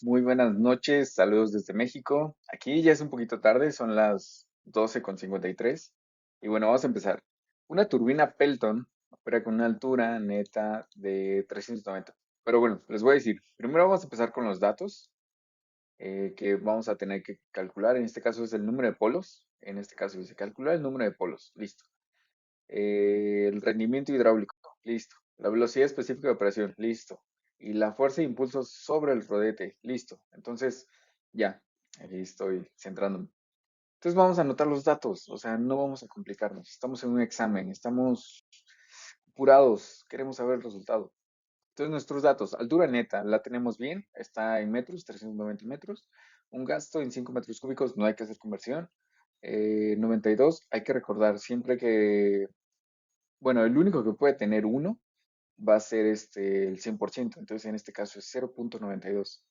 Muy buenas noches, saludos desde México. Aquí ya es un poquito tarde, son las 12:53. Y bueno, vamos a empezar. Una turbina Pelton opera con una altura neta de 390. Pero bueno, les voy a decir, primero vamos a empezar con los datos que vamos a tener que calcular. En este caso es el número de polos. En este caso dice calcular el número de polos. Listo. El rendimiento hidráulico, listo. La velocidad específica de operación, listo. Y la fuerza de impulso sobre el rodete, listo. Entonces, ya, ahí estoy centrándome. Entonces vamos a anotar los datos, o sea, no vamos a complicarnos. Estamos en un examen, estamos apurados, queremos saber el resultado. Entonces nuestros datos, altura neta, la tenemos bien, está en metros, 390 metros. Un gasto en 5 metros cúbicos, no hay que hacer conversión. 92, hay que recordar siempre que bueno, el único que puede tener uno va a ser el 100%, entonces en este caso es 0,92.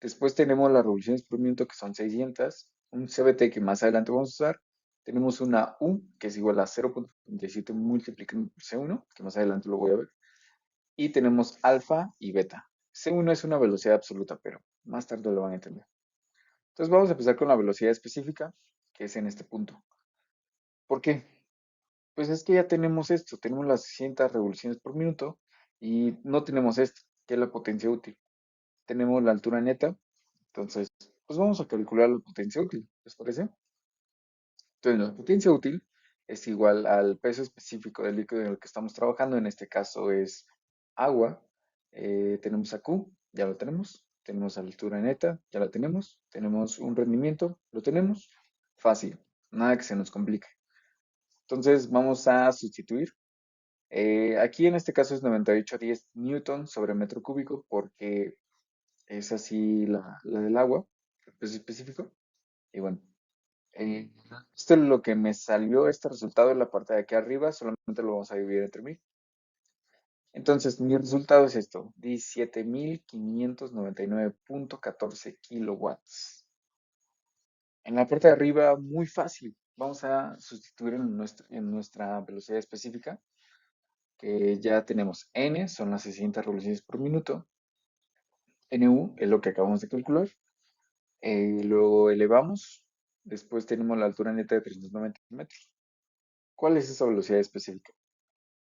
Después tenemos las revoluciones por minuto que son 600, un CVT que más adelante vamos a usar. Tenemos una U que es igual a 0,37 multiplicado por C1, que más adelante lo voy a ver. Y tenemos alfa y beta. C1 es una velocidad absoluta, pero más tarde lo van a entender. Entonces vamos a empezar con la velocidad específica, que es en este punto. ¿Por qué? Pues es que ya tenemos esto, tenemos las 600 revoluciones por minuto y no tenemos esto, que es la potencia útil. Tenemos la altura neta, entonces, pues vamos a calcular la potencia útil, ¿les parece? Entonces, la potencia útil es igual al peso específico del líquido en el que estamos trabajando, en este caso es agua. Tenemos a Q, ya lo tenemos. Tenemos a la altura neta, ya la tenemos. Tenemos un rendimiento, lo tenemos. Fácil, nada que se nos complique. Entonces, vamos a sustituir. Aquí en este caso es 98,10 newton sobre metro cúbico porque es así la del agua, el peso específico. Y bueno, eh, esto es lo que me salió, este resultado en la parte de aquí arriba, solamente lo vamos a dividir entre mil. Entonces, mi resultado es esto, 17.599.14 kilowatts. En la parte de arriba, muy fácil. Vamos a sustituir en nuestra velocidad específica, que ya tenemos n, son las 600 revoluciones por minuto. NU es lo que acabamos de calcular. Luego elevamos. Después tenemos la altura neta de 390 metros. ¿Cuál es esa velocidad específica?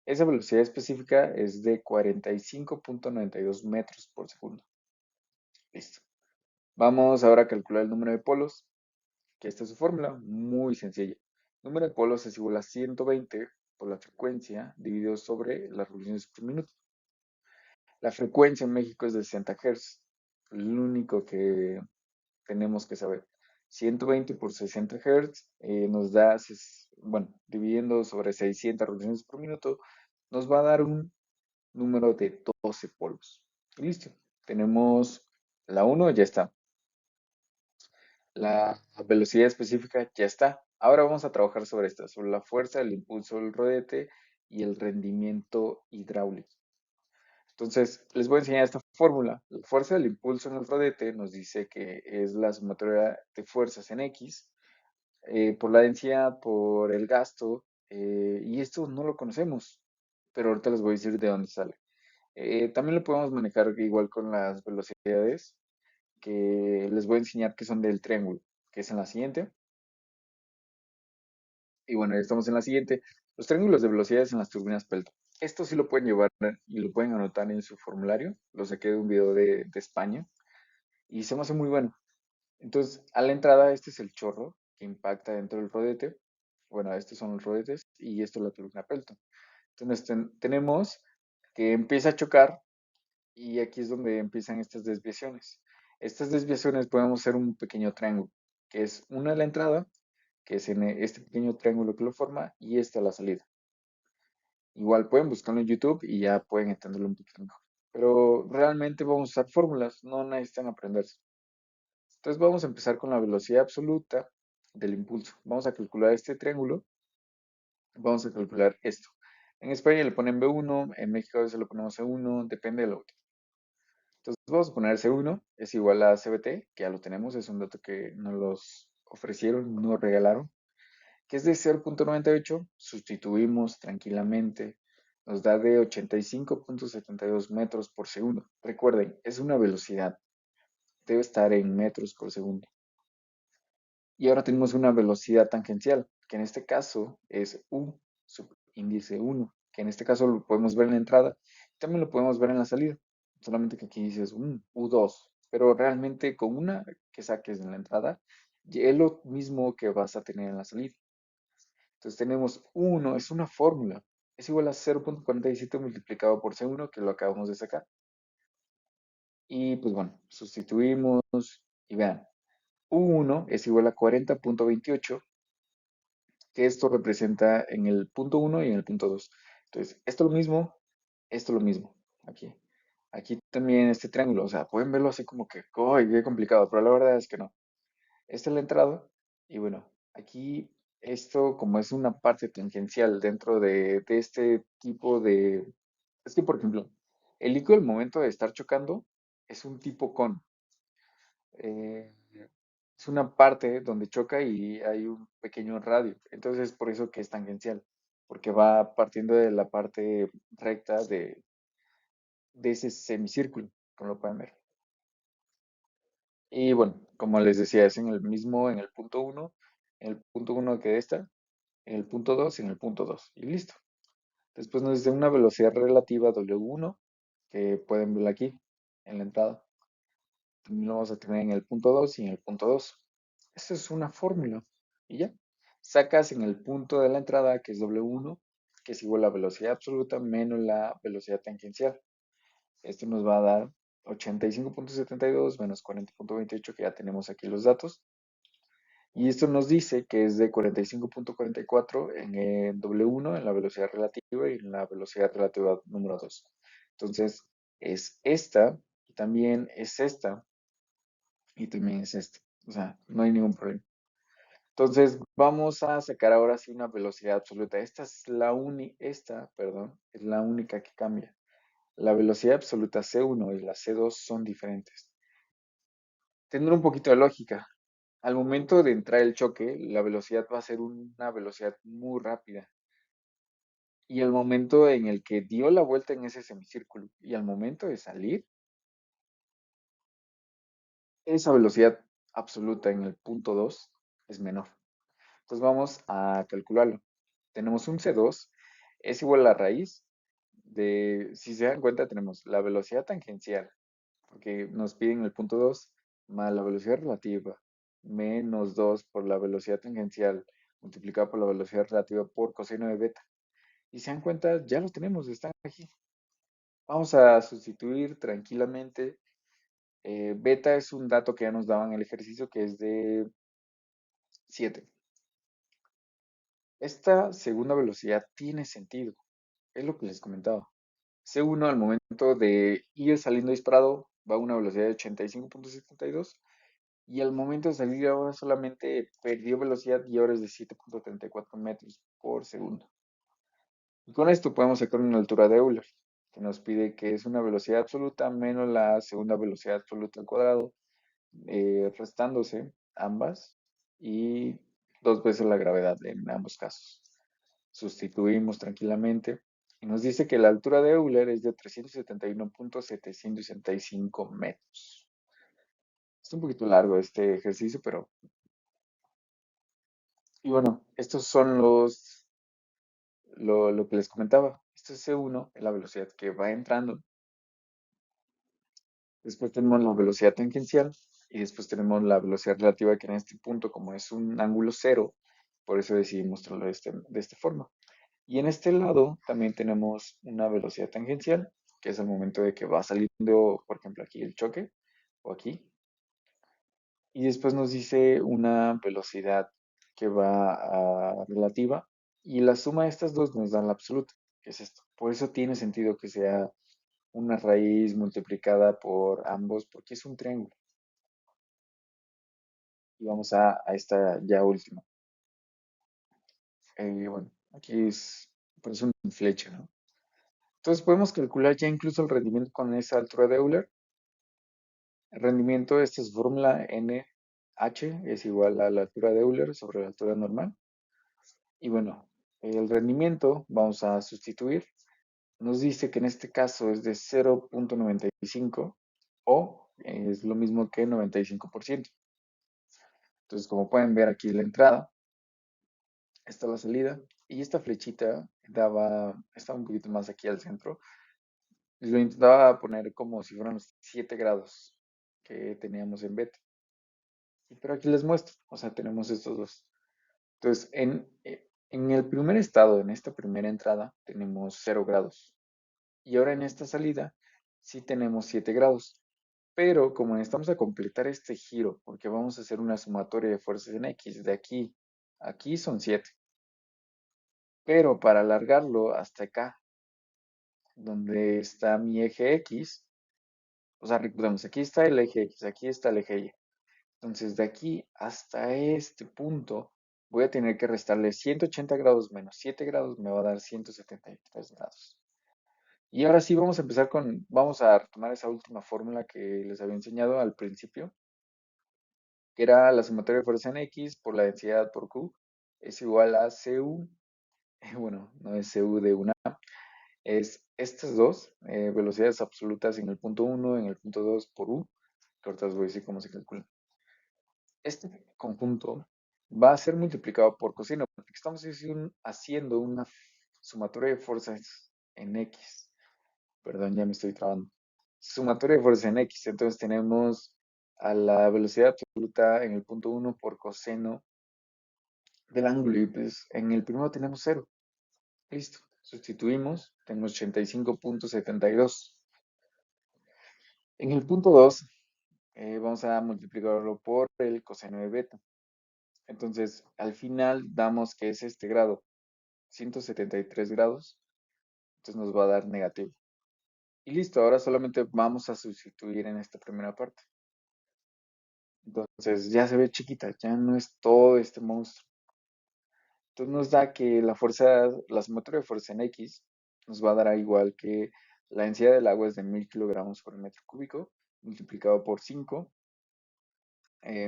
Esa velocidad específica es de 45,92 metros por segundo. Listo. Vamos ahora a calcular el número de polos, que esta es su fórmula, muy sencilla. El número de polos es igual a 120 por la frecuencia dividido sobre las revoluciones por minuto. La frecuencia en México es de 60 Hz. Lo único que tenemos que saber. 120 por 60 Hz nos da, bueno, dividiendo sobre 600 revoluciones por minuto, nos va a dar un número de 12 polos. Y listo. Tenemos la 1, ya está. La velocidad específica ya está. Ahora vamos a trabajar sobre esta, sobre la fuerza, el impulso del rodete y el rendimiento hidráulico. Entonces, les voy a enseñar esta fórmula. La fuerza del impulso en el rodete nos dice que es la sumatoria de fuerzas en X por la densidad, por el gasto, y esto no lo conocemos, pero ahorita les voy a decir de dónde sale. También lo podemos manejar igual con las velocidades, que les voy a enseñar que son del triángulo, que es en la siguiente. Y bueno, ya estamos en la siguiente. Los triángulos de velocidades en las turbinas Pelton. Esto sí lo pueden llevar y lo pueden anotar en su formulario. Lo saqué de un video de España y se me hace muy bueno. Entonces, a la entrada, este es el chorro que impacta dentro del rodete. Bueno, estos son los rodetes y esto es la turbina Pelton. Entonces, tenemos que empieza a chocar y aquí es donde empiezan estas desviaciones. Estas desviaciones podemos hacer un pequeño triángulo, que es una a la entrada, que es en este pequeño triángulo que lo forma, y esta a la salida. Igual pueden buscarlo en YouTube y ya pueden entenderlo un poquito mejor. Pero realmente vamos a usar fórmulas, no necesitan aprenderse. Entonces vamos a empezar con la velocidad absoluta del impulso. Vamos a calcular este triángulo, vamos a calcular esto. En España le ponen B1, en México a veces le ponemos C1, depende de lo que. Entonces vamos a poner C1 es igual a CBT, que ya lo tenemos, es un dato que nos los ofrecieron, nos regalaron, que es de 0,98, sustituimos tranquilamente, nos da de 85,72 metros por segundo. Recuerden, es una velocidad. debe estar en metros por segundo. Y ahora tenemos una velocidad tangencial, que en este caso es U sub índice 1, que en este caso lo podemos ver en la entrada, también lo podemos ver en la salida, solamente que aquí dices U2, pero realmente con una que saques en la entrada, es lo mismo que vas a tener en la salida. Entonces tenemos U1, es una fórmula, es igual a 0.47 multiplicado por C1, que lo acabamos de sacar. Y pues bueno, sustituimos y vean, U1 es igual a 40.28, que esto representa en el punto uno y en el punto 2. Entonces, esto lo mismo, aquí. Aquí también este triángulo, o sea, pueden verlo así como que, ¡ay, qué complicado! Pero la verdad es que no. Esta es la entrada y bueno, aquí esto como es una parte tangencial dentro de este tipo de... Es que, por ejemplo, el líquido al momento de estar chocando es un tipo con. eh, es una parte donde choca y hay un pequeño radio. Entonces es por eso que es tangencial, porque va partiendo de la parte recta de ese semicírculo, como lo pueden ver. Y bueno, como les decía, es en el mismo, en el punto uno que esta, en el punto 2 y en el punto 2. Y listo. Después nos dice una velocidad relativa W1, que pueden ver aquí, en la entrada. También lo vamos a tener en el punto 2 y en el punto 2. Esa es una fórmula. Y ya. Sacas en el punto de la entrada, que es W1, que es igual a la velocidad absoluta menos la velocidad tangencial. Esto nos va a dar 85.72 menos 40.28, que ya tenemos aquí los datos. Y esto nos dice que es de 45.44 en el W1, en la velocidad relativa y en la velocidad relativa número 2. Entonces, es esta y también es esta y también es este. O sea, no hay ningún problema. Entonces, vamos a sacar ahora sí una velocidad absoluta. Perdón, es la única que cambia. La velocidad absoluta C1 y la C2 son diferentes. Tendrá un poquito de lógica. Al momento de entrar el choque, la velocidad va a ser una velocidad muy rápida. Y al momento en el que dio la vuelta en ese semicírculo y al momento de salir, esa velocidad absoluta en el punto 2 es menor. Entonces vamos a calcularlo. Tenemos un C2, es igual a la raíz si se dan cuenta, tenemos la velocidad tangencial, porque nos piden el punto 2 más la velocidad relativa, menos 2 por la velocidad tangencial, multiplicado por la velocidad relativa por coseno de beta. Y se dan cuenta, ya lo tenemos, están aquí. Vamos a sustituir tranquilamente. Beta es un dato que ya nos daban en el ejercicio, que es de 7. Esta segunda velocidad tiene sentido, es lo que les comentaba. C1 al momento de ir saliendo disparado va a una velocidad de 85.72 y al momento de salir ahora solamente perdió velocidad y ahora es de 7.34 metros por segundo. Y con esto podemos sacar una altura de Euler, que nos pide que es una velocidad absoluta menos la segunda velocidad absoluta al cuadrado, restándose ambas y dos veces la gravedad en ambos casos. Sustituimos tranquilamente y nos dice que la altura de Euler es de 371.765 metros. Es un poquito largo este ejercicio, pero... Y bueno, estos son lo que les comentaba. Esto es C1, es la velocidad que va entrando. Después tenemos la velocidad tangencial y después tenemos la velocidad relativa, que en este punto, como es un ángulo cero, por eso decidí mostrarlo de esta forma. Y en este lado también tenemos una velocidad tangencial, que es el momento de que va saliendo, por ejemplo, aquí el choque, o aquí. Y después nos dice una velocidad que va a relativa, y la suma de estas dos nos da la absoluta, que es esto. Por eso tiene sentido que sea una raíz multiplicada por ambos, porque es un triángulo. Y vamos a esta ya última. Bueno, aquí es, pues una flecha, ¿no? Entonces podemos calcular ya incluso el rendimiento con esa altura de Euler. El rendimiento, esta es fórmula NH, es igual a la altura de Euler sobre la altura normal. Y bueno, el rendimiento vamos a sustituir. Nos dice que en este caso es de 0.95 o es lo mismo que 95%. Entonces, como pueden ver aquí la entrada, esta la salida, y esta flechita estaba un poquito más aquí al centro. Lo intentaba poner como si fueran los 7 grados que teníamos en beta. Pero aquí les muestro, o sea, tenemos estos dos. Entonces, en el primer estado, en esta primera entrada, tenemos 0 grados. Y ahora en esta salida, sí tenemos 7 grados. Pero como necesitamos a completar este giro, porque vamos a hacer una sumatoria de fuerzas en X, de aquí a aquí son 7. Pero para alargarlo hasta acá, donde está mi eje X, o sea, recordemos, aquí está el eje X, aquí está el eje Y. Entonces, de aquí hasta este punto, voy a tener que restarle 180 grados menos 7 grados, me va a dar 173 grados. Y ahora sí vamos a retomar esa última fórmula que les había enseñado al principio, que era la sumatoria de fuerza en X por la densidad por Q es igual a Cu, bueno, no es Cu de una, es estas dos velocidades absolutas en el punto uno, en el punto 2 por U, que ahorita os voy a decir cómo se calcula. Este conjunto va a ser multiplicado por coseno, porque estamos haciendo una sumatoria de fuerzas en X. Perdón, ya me estoy trabando. Sumatoria de fuerzas en X. Entonces tenemos a la velocidad absoluta en el punto uno por coseno del ángulo. Y pues en el primero tenemos cero. Listo. Sustituimos. Tenemos 85,72. En el punto 2 vamos a multiplicarlo por el coseno de beta. Entonces, al final damos que es este grado, 173 grados, entonces nos va a dar negativo. Y listo, ahora solamente vamos a sustituir en esta primera parte. Entonces ya se ve chiquita, ya no es todo este monstruo. Entonces nos da que la sumatoria de fuerza en X nos va a dar a igual que la densidad del agua es de 1000 kilogramos por metro cúbico, multiplicado por 5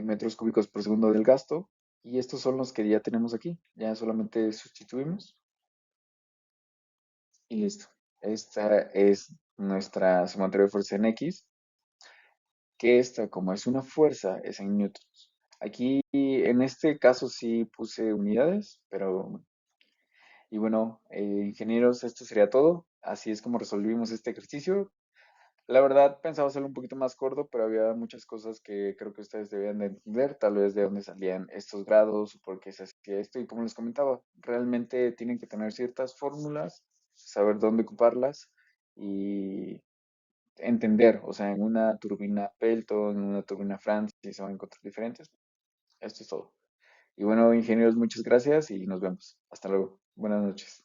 metros cúbicos por segundo del gasto. Y estos son los que ya tenemos aquí. Ya solamente sustituimos y listo. Esta es nuestra sumatoria de fuerza en X, que esta, como es una fuerza, es en newtons. Aquí, en este caso, sí puse unidades, pero, y bueno, ingenieros, esto sería todo. Así es como resolvimos este ejercicio. La verdad, pensaba hacerlo un poquito más corto, pero había muchas cosas que creo que ustedes debían de entender, tal vez de dónde salían estos grados o por qué se hacía esto. Y como les comentaba, realmente tienen que tener ciertas fórmulas, saber dónde ocuparlas y entender, o sea, en una turbina Pelton, en una turbina Francis se van a encontrar diferentes. Esto es todo. Y bueno, ingenieros, muchas gracias y nos vemos. Hasta luego. Buenas noches.